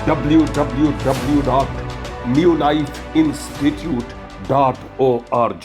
www.newlifeinstitute.org।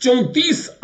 34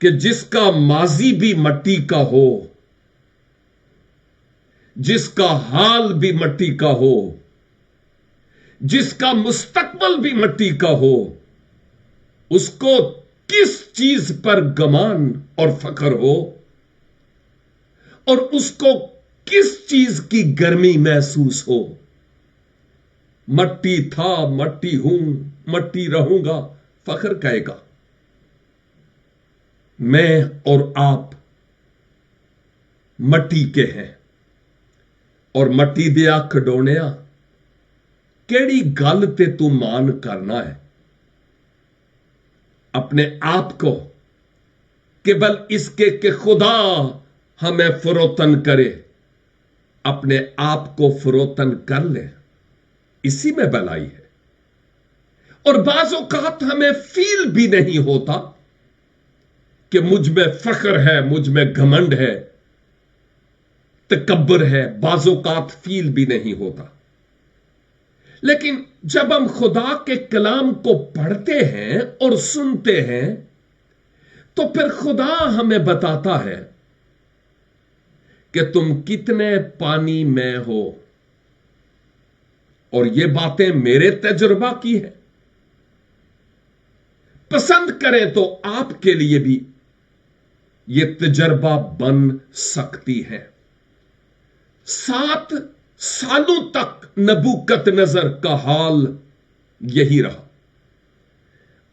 کہ جس کا ماضی بھی مٹی کا ہو، جس کا حال بھی مٹی کا ہو، جس کا مستقبل بھی مٹی کا ہو، اس کو کس چیز پر گمان اور فخر ہو، اور اس کو کس چیز کی گرمی محسوس ہو؟ مٹی تھا، مٹی ہوں، مٹی رہوں گا، فخر کہے گا۔ میں اور آپ مٹی کے ہیں، اور مٹی دیا کھڈونیا کیڑی گل تے تو مان کرنا ہے؟ اپنے آپ کو قبل اس کے کہ خدا ہمیں فروتن کرے، اپنے آپ کو فروتن کر لے، اسی میں بھلائی ہے۔ اور بعض اوقات ہمیں فیل بھی نہیں ہوتا کہ مجھ میں فخر ہے، مجھ میں گھمنڈ ہے، تکبر ہے، بعض اوقات فیل بھی نہیں ہوتا۔ لیکن جب ہم خدا کے کلام کو پڑھتے ہیں اور سنتے ہیں تو پھر خدا ہمیں بتاتا ہے کہ تم کتنے پانی میں ہو، اور یہ باتیں میرے تجربہ کی ہیں۔ پسند کریں تو آپ کے لیے بھی یہ تجربہ بن سکتی ہے۔ 7 سالوں تک نبوکت نظر کا حال یہی رہا،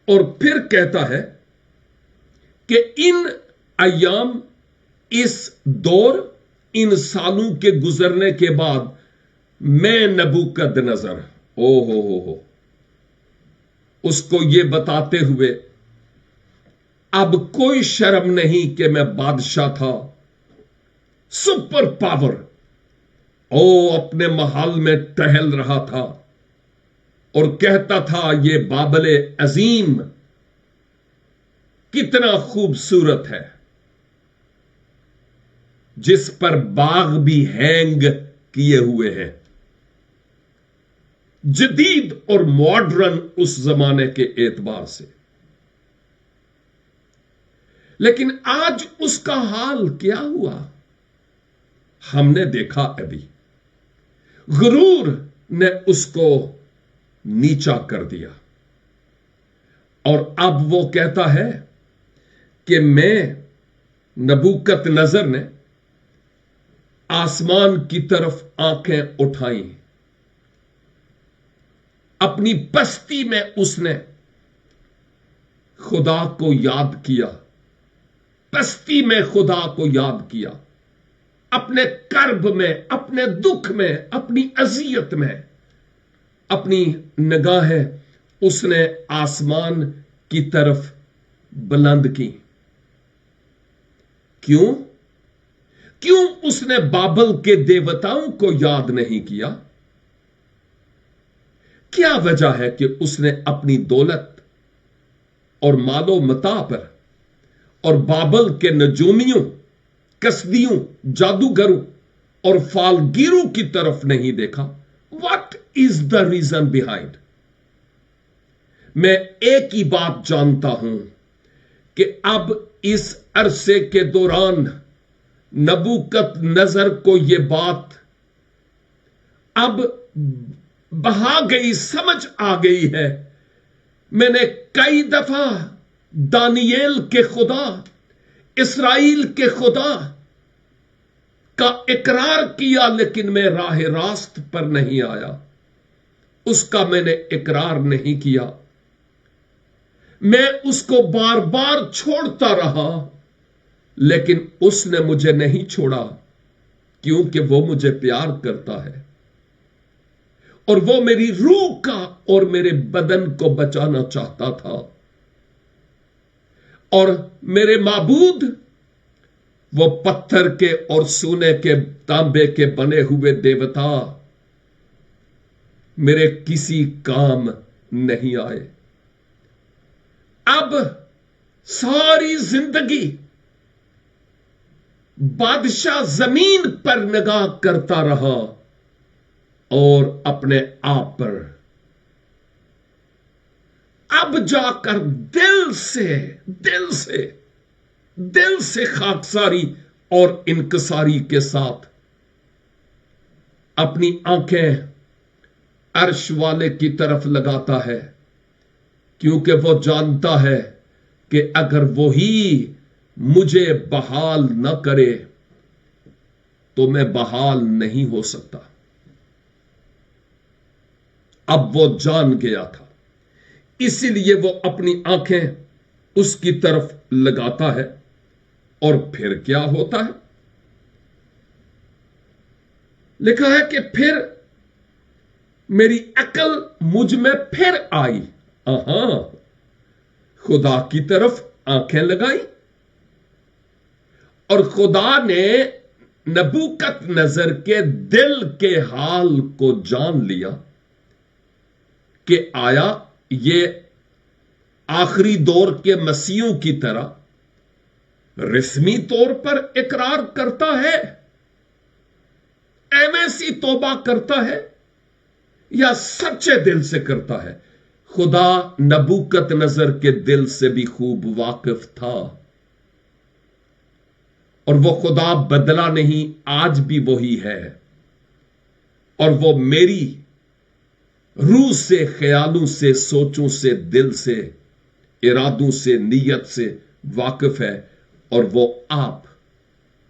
اور پھر کہتا ہے کہ ان ایام، اس دور، ان سالوں کے گزرنے کے بعد میں نبوکت نظر، ہو اس کو یہ بتاتے ہوئے اب کوئی شرم نہیں کہ میں بادشاہ تھا، سپر پاور، اپنے محل میں ٹہل رہا تھا اور کہتا تھا یہ بابل عظیم کتنا خوبصورت ہے، جس پر باغ بھی ہینگ کیے ہوئے ہیں، جدید اور ماڈرن اس زمانے کے اعتبار سے۔ لیکن آج اس کا حال کیا ہوا؟ ہم نے دیکھا ابھی، غرور نے اس کو نیچا کر دیا، اور اب وہ کہتا ہے کہ میں، نبوکت نظر نے آسمان کی طرف آنکھیں اٹھائیں، اپنی پستی میں اس نے خدا کو یاد کیا، پستی میں خدا کو یاد کیا، اپنے کرب میں، اپنے دکھ میں، اپنی اذیت میں اپنی نگاہیں اس نے آسمان کی طرف بلند کی۔ کیوں اس نے بابل کے دیوتاؤں کو یاد نہیں کیا؟ کیا وجہ ہے کہ اس نے اپنی دولت اور مال و متاع پر اور بابل کے نجومیوں، کسبیوں، جادوگروں اور فالگیروں کی طرف نہیں دیکھا؟ What is the reason behind؟ میں ایک ہی بات جانتا ہوں کہ اب اس عرصے کے دوران نبوکت نظر کو یہ بات اب بہا گئی، سمجھ آ گئی ہے۔ میں نے کئی دفعہ دانییل کے خدا، اسرائیل کے خدا کا اقرار کیا، لیکن میں راہ راست پر نہیں آیا، اس کا میں نے اقرار نہیں کیا، میں اس کو بار بار چھوڑتا رہا، لیکن اس نے مجھے نہیں چھوڑا، کیونکہ وہ مجھے پیار کرتا ہے، اور وہ میری روح کا اور میرے بدن کو بچانا چاہتا تھا۔ اور میرے معبود وہ پتھر کے اور سونے کے، تانبے کے بنے ہوئے دیوتا میرے کسی کام نہیں آئے۔ اب ساری زندگی بادشاہ زمین پر نگاہ کرتا رہا اور اپنے آپ پر، اب جا کر دل سے دل سے خاکساری اور انکساری کے ساتھ اپنی آنکھیں عرش والے کی طرف لگاتا ہے، کیونکہ وہ جانتا ہے کہ اگر وہی مجھے بحال نہ کرے تو میں بحال نہیں ہو سکتا۔ اب وہ جان گیا تھا، اسی لیے وہ اپنی آنکھیں اس کی طرف لگاتا ہے، اور پھر کیا ہوتا ہے؟ لکھا ہے کہ پھر میری عقل مجھ میں پھر آئی۔ خدا کی طرف آنکھیں لگائی، اور خدا نے نبوکت نظر کے دل کے حال کو جان لیا کہ آیا یہ آخری دور کے مسیحوں کی طرح رسمی طور پر اقرار کرتا ہے، ایسی توبہ کرتا ہے، یا سچے دل سے کرتا ہے؟ خدا نبوکت نظر کے دل سے بھی خوب واقف تھا، اور وہ خدا بدلا نہیں، آج بھی وہی ہے، اور وہ میری روح سے، خیالوں سے، سوچوں سے، دل سے، ارادوں سے، نیت سے واقف ہے، اور وہ آپ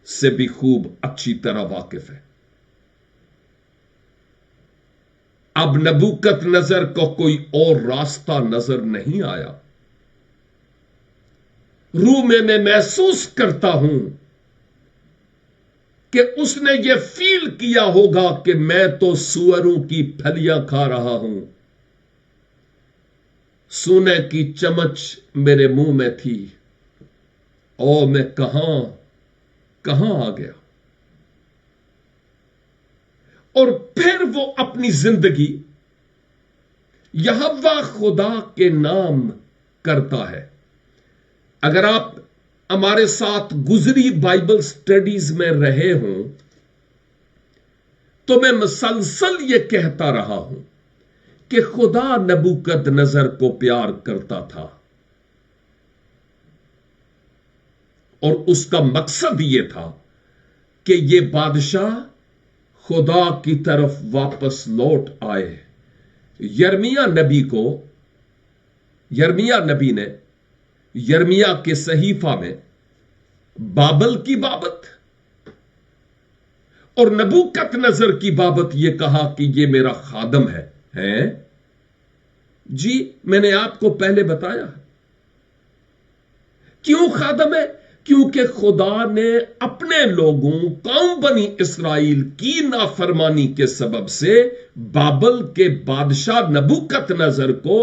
سے بھی خوب اچھی طرح واقف ہے۔ اب نبوکت نظر کو کوئی اور راستہ نظر نہیں آیا۔ روح میں محسوس کرتا ہوں کہ اس نے یہ فیل کیا ہوگا کہ میں تو سوروں کی پھلیاں کھا رہا ہوں، سونے کی چمچ میرے منہ میں تھی، اور میں کہاں آ گیا؟ اور پھر وہ اپنی زندگی یہوہ خدا کے نام کرتا ہے۔ اگر آپ ہمارے ساتھ گزری بائبل سٹڈیز میں رہے ہوں تو میں مسلسل یہ کہتا رہا ہوں کہ خدا نبوکت نظر کو پیار کرتا تھا، اور اس کا مقصد یہ تھا کہ یہ بادشاہ خدا کی طرف واپس لوٹ آئے۔ یرمیہ نبی نے یرمیہ کے صحیفہ میں بابل کی بابت اور نبوکت نظر کی بابت یہ کہا کہ یہ میرا خادم ہے۔ جی میں نے آپ کو پہلے بتایا، کیوں خادم ہے؟ کیونکہ خدا نے اپنے لوگوں قوم بنی اسرائیل کی نافرمانی کے سبب سے بابل کے بادشاہ نبوکت نظر کو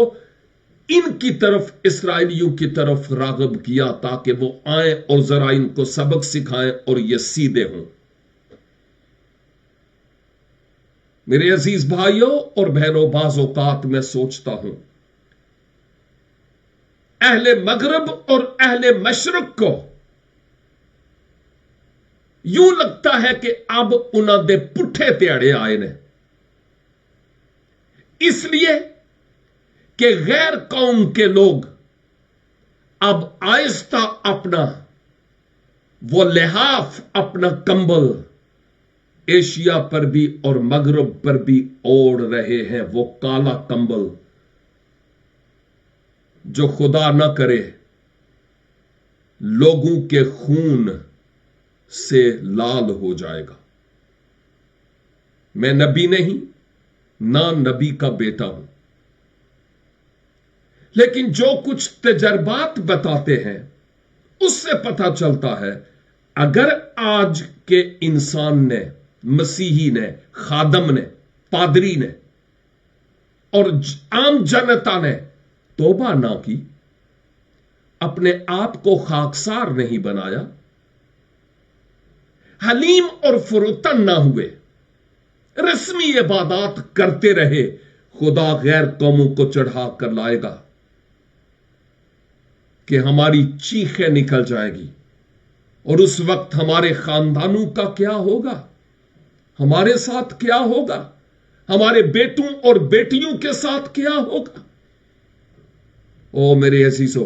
ان کی طرف، اسرائیلیوں کی طرف راغب کیا، تاکہ وہ آئیں اور ذرا ان کو سبق سکھائیں اور یہ سیدھے ہوں۔ میرے عزیز بھائیوں اور بہنوں، بعض اوقات میں سوچتا ہوں اہل مغرب اور اہل مشرق کو یوں لگتا ہے کہ اب انہاں دے پٹھے تیاڑے آئے نے، اس لیے کہ غیر قوم کے لوگ اب آہستہ اپنا وہ لحاف، اپنا کمبل ایشیا پر بھی اور مغرب پر بھی اوڑھ رہے ہیں، وہ کالا کمبل جو خدا نہ کرے لوگوں کے خون سے لال ہو جائے گا۔ میں نبی نہیں، نہ نبی کا بیٹا ہوں، لیکن جو کچھ تجربات بتاتے ہیں اس سے پتہ چلتا ہے اگر آج کے انسان نے، مسیحی نے، خادم نے، پادری نے اور عام جنتا نے توبہ نہ کی، اپنے آپ کو خاکسار نہیں بنایا، حلیم اور فروتن نہ ہوئے، رسمی عبادات کرتے رہے، خدا غیر قوموں کو چڑھا کر لائے گا کہ ہماری چیخیں نکل جائے گی، اور اس وقت ہمارے خاندانوں کا کیا ہوگا؟ ہمارے ساتھ کیا ہوگا؟ ہمارے بیٹوں اور بیٹیوں کے ساتھ کیا ہوگا؟ او میرے عزیزو،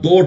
2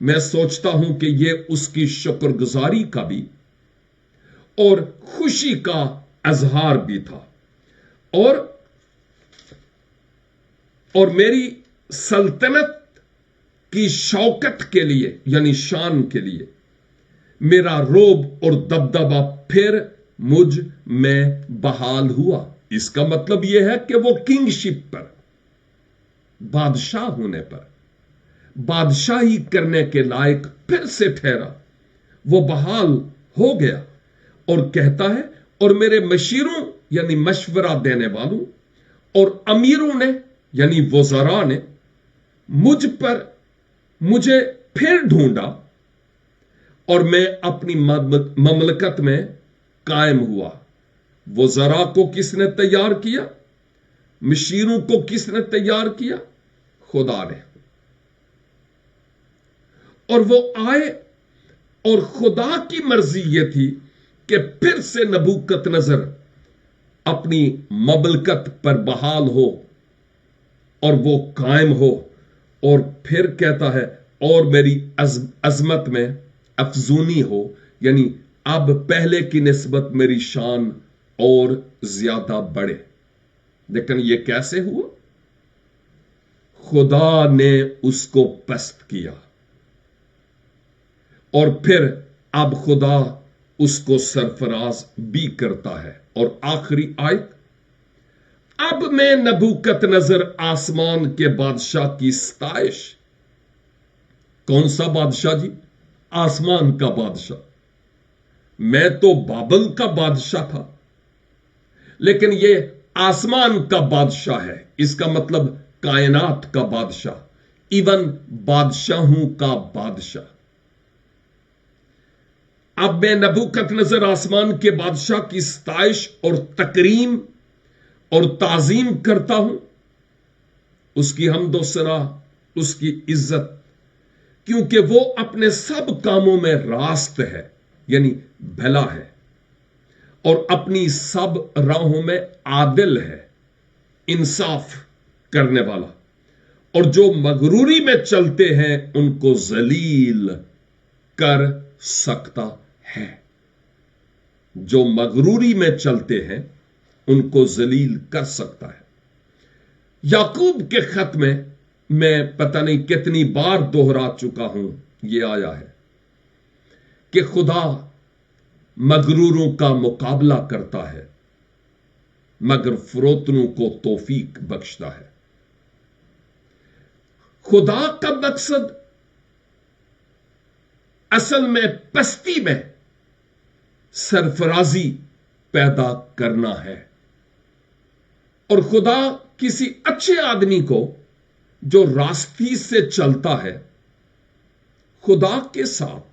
میں سوچتا ہوں کہ یہ اس کی شکر گزاری کا بھی اور خوشی کا اظہار بھی تھا، اور میری سلطنت کی شوکت کے لیے یعنی شان کے لیے میرا روب اور دبدبہ پھر مجھ میں بحال ہوا۔ اس کا مطلب یہ ہے کہ وہ کنگ شپ پر، بادشاہ ہونے پر، بادشاہی کرنے کے لائق پھر سے ٹھہرا، وہ بحال ہو گیا، اور کہتا ہے اور میرے مشیروں یعنی مشورہ دینے والوں اور امیروں نے یعنی وزراء نے مجھے پھر ڈھونڈا، اور میں اپنی مملکت میں قائم ہوا۔ وزراء کو کس نے تیار کیا؟ مشیروں کو کس نے تیار کیا؟ خدا نے۔ اور وہ آئے، اور خدا کی مرضی یہ تھی کہ پھر سے نبوکت نظر اپنی مملکت پر بحال ہو اور وہ قائم ہو، اور پھر کہتا ہے اور میری عظمت میں افزونی ہو، یعنی اب پہلے کی نسبت میری شان اور زیادہ بڑھے۔ لیکن یہ کیسے ہوا؟ خدا نے اس کو پست کیا، اور پھر اب خدا اس کو سرفراز بھی کرتا ہے۔ اور آخری آیت، اب میں نبوکت نظر آسمان کے بادشاہ کی ستائش۔ کون سا بادشاہ جی؟ آسمان کا بادشاہ۔ میں تو بابل کا بادشاہ تھا، لیکن یہ آسمان کا بادشاہ ہے۔ اس کا مطلب کائنات کا بادشاہ، ایون بادشاہوں کا بادشاہ۔ اب میں نبوکت نظر آسمان کے بادشاہ کی ستائش اور تکریم اور تعظیم کرتا ہوں، اس کی حمد و ثنا، اس کی عزت، کیونکہ وہ اپنے سب کاموں میں راست ہے یعنی بھلا ہے، اور اپنی سب راہوں میں عادل ہے، انصاف کرنے والا، اور جو مغروری میں چلتے ہیں ان کو ذلیل کر سکتا ہے۔ جو مغروری میں چلتے ہیں ان کو ذلیل کر سکتا ہے۔ یعقوب کے خط میں پتہ نہیں کتنی بار دوہرا چکا ہوں، یہ آیا ہے کہ خدا مغروروں کا مقابلہ کرتا ہے مگر فروتنوں کو توفیق بخشتا ہے۔ خدا کا مقصد اصل میں پستی میں سرفرازی پیدا کرنا ہے، اور خدا کسی اچھے آدمی کو جو راستی سے چلتا ہے خدا کے ساتھ،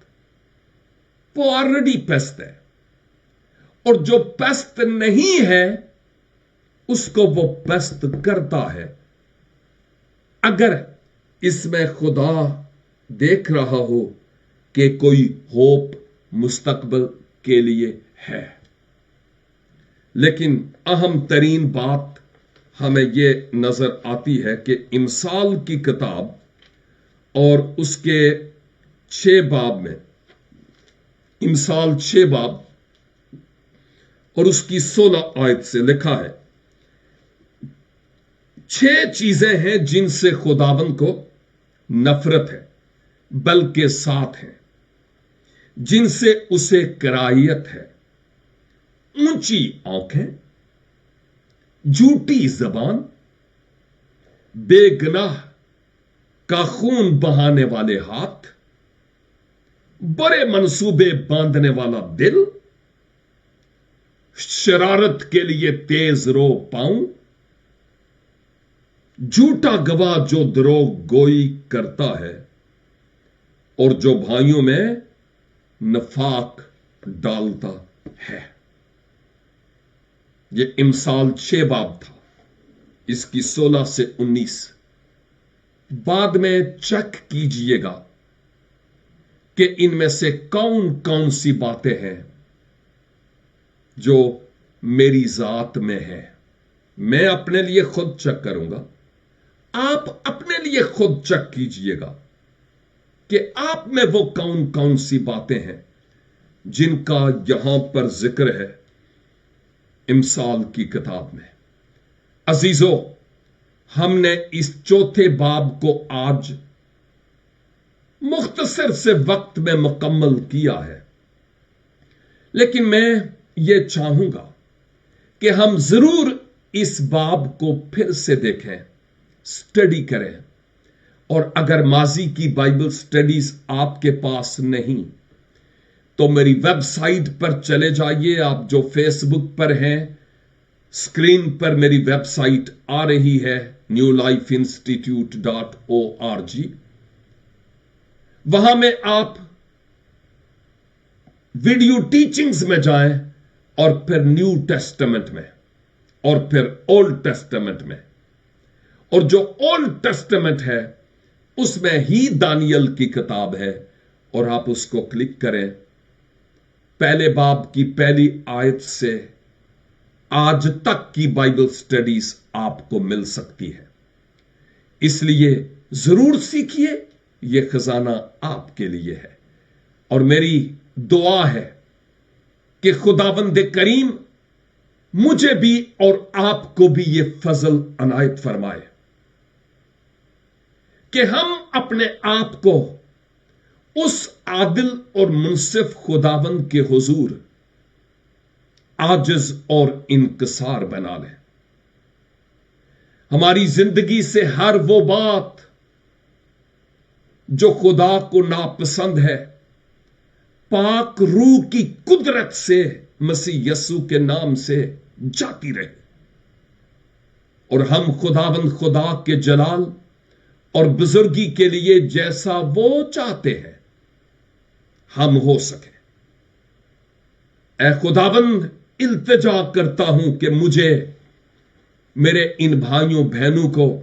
وہ آلریڈی پست ہے، اور جو پست نہیں ہے اس کو وہ پست کرتا ہے، اگر اس میں خدا دیکھ رہا ہو کہ کوئی ہوپ مستقبل کے لیے ہے۔ لیکن اہم ترین بات ہمیں یہ نظر آتی ہے کہ امثال کی کتاب اور اس کے 6 باب میں، امثال 6 باب اور اس کی 16 آیت سے لکھا ہے 6 چیزیں ہیں جن سے خداوند کو نفرت ہے بلکہ 7 ہیں جن سے اسے کراہیت ہے: اونچی آنکھیں، جھوٹی زبان، بے گناہ کا خون بہانے والے ہاتھ، برے منصوبے باندھنے والا دل، شرارت کے لیے تیز رو پاؤں، جھوٹا گواہ جو دروغ گوئی کرتا ہے اور جو بھائیوں میں نفاق ڈالتا ہے۔ یہ امثال 6 باب تھا، اس کی 16 سے 19 بعد میں چیک کیجئے گا کہ ان میں سے کون کون سی باتیں ہیں جو میری ذات میں ہے۔ میں اپنے لیے خود چیک کروں گا، آپ اپنے لیے خود چیک کیجئے گا کہ آپ میں وہ کون کون سی باتیں ہیں جن کا یہاں پر ذکر ہے امثال کی کتاب میں۔ عزیزو، ہم نے اس چوتھے باب کو آج مختصر سے وقت میں مکمل کیا ہے، لیکن میں یہ چاہوں گا کہ ہم ضرور اس باب کو پھر سے دیکھیں، سٹڈی کریں، اور اگر ماضی کی بائبل سٹڈیز آپ کے پاس نہیں تو میری ویب سائٹ پر چلے جائیے۔ آپ جو فیس بک پر ہیں، اسکرین پر میری ویب سائٹ آ رہی ہے newlifeinstitute.org، وہاں میں آپ ویڈیو ٹیچنگز میں جائیں اور پھر نیو ٹیسٹمنٹ میں اور پھر اولڈ ٹیسٹمنٹ میں، اور جو اولڈ ٹیسٹمنٹ ہے اس میں ہی دانیل کی کتاب ہے، اور آپ اس کو کلک کریں۔ پہلے باب کی پہلی آیت سے آج تک کی بائبل سٹڈیز آپ کو مل سکتی ہے، اس لیے ضرور سیکھیے، یہ خزانہ آپ کے لیے ہے۔ اور میری دعا ہے کہ خداوند کریم مجھے بھی اور آپ کو بھی یہ فضل عنایت فرمائے کہ ہم اپنے آپ کو اس عادل اور منصف خداوند کے حضور عاجز اور انکسار بنا لیں۔ ہماری زندگی سے ہر وہ بات جو خدا کو ناپسند ہے، پاک روح کی قدرت سے مسیح یسوع کے نام سے جاتی رہے، اور ہم خداوند خدا کے جلال اور بزرگی کے لیے جیسا وہ چاہتے ہیں ہم ہو سکیں۔ اے خداوند، التجا کرتا ہوں کہ مجھے، میرے ان بھائیوں بہنوں کو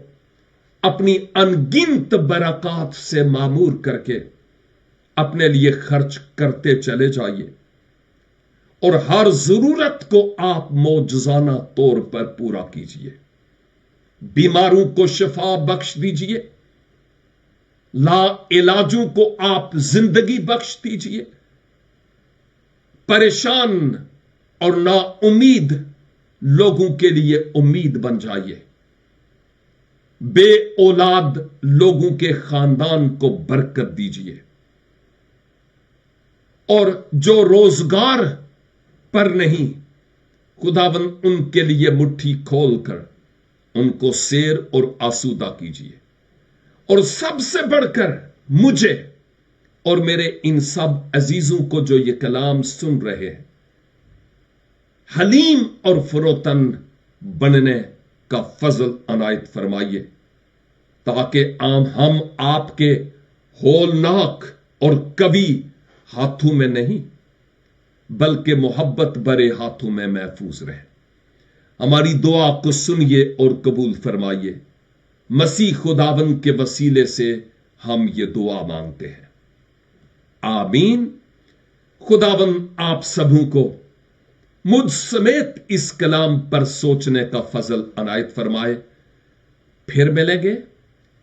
اپنی انگنت برکات سے معمور کر کے اپنے لیے خرچ کرتے چلے جائیے، اور ہر ضرورت کو آپ معجزانہ طور پر پورا کیجیے۔ بیماروں کو شفا بخش دیجیے، لا علاجوں کو آپ زندگی بخش دیجیے، پریشان اور نا امید لوگوں کے لیے امید بن جائیے، بے اولاد لوگوں کے خاندان کو برکت دیجیے، اور جو روزگار پر نہیں، خداوند ان کے لیے مٹھی کھول کر ان کو سیر اور آسودہ کیجیے۔ اور سب سے بڑھ کر مجھے اور میرے ان سب عزیزوں کو جو یہ کلام سن رہے ہیں، حلیم اور فروتن بننے کا فضل عنایت فرمائیے، تاکہ ہم آپ کے ہولناک اور قوی ہاتھوں میں نہیں بلکہ محبت برے ہاتھوں میں محفوظ رہیں۔ ہماری دعا کو سنیے اور قبول فرمائیے۔ مسیح خداوند کے وسیلے سے ہم یہ دعا مانگتے ہیں، آمین۔ خداوند آپ سبوں کو مجھ سمیت اس کلام پر سوچنے کا فضل عنایت فرمائے۔ پھر ملیں گے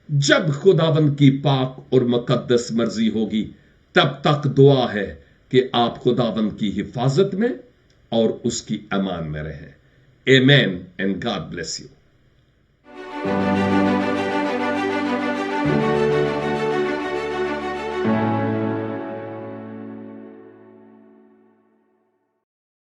جب خداوند کی پاک اور مقدس مرضی ہوگی۔ تب تک دعا ہے کہ آپ خداوند کی حفاظت میں اور اس کی امان میں رہیں۔ آمین اینڈ گاڈ بلیس یو۔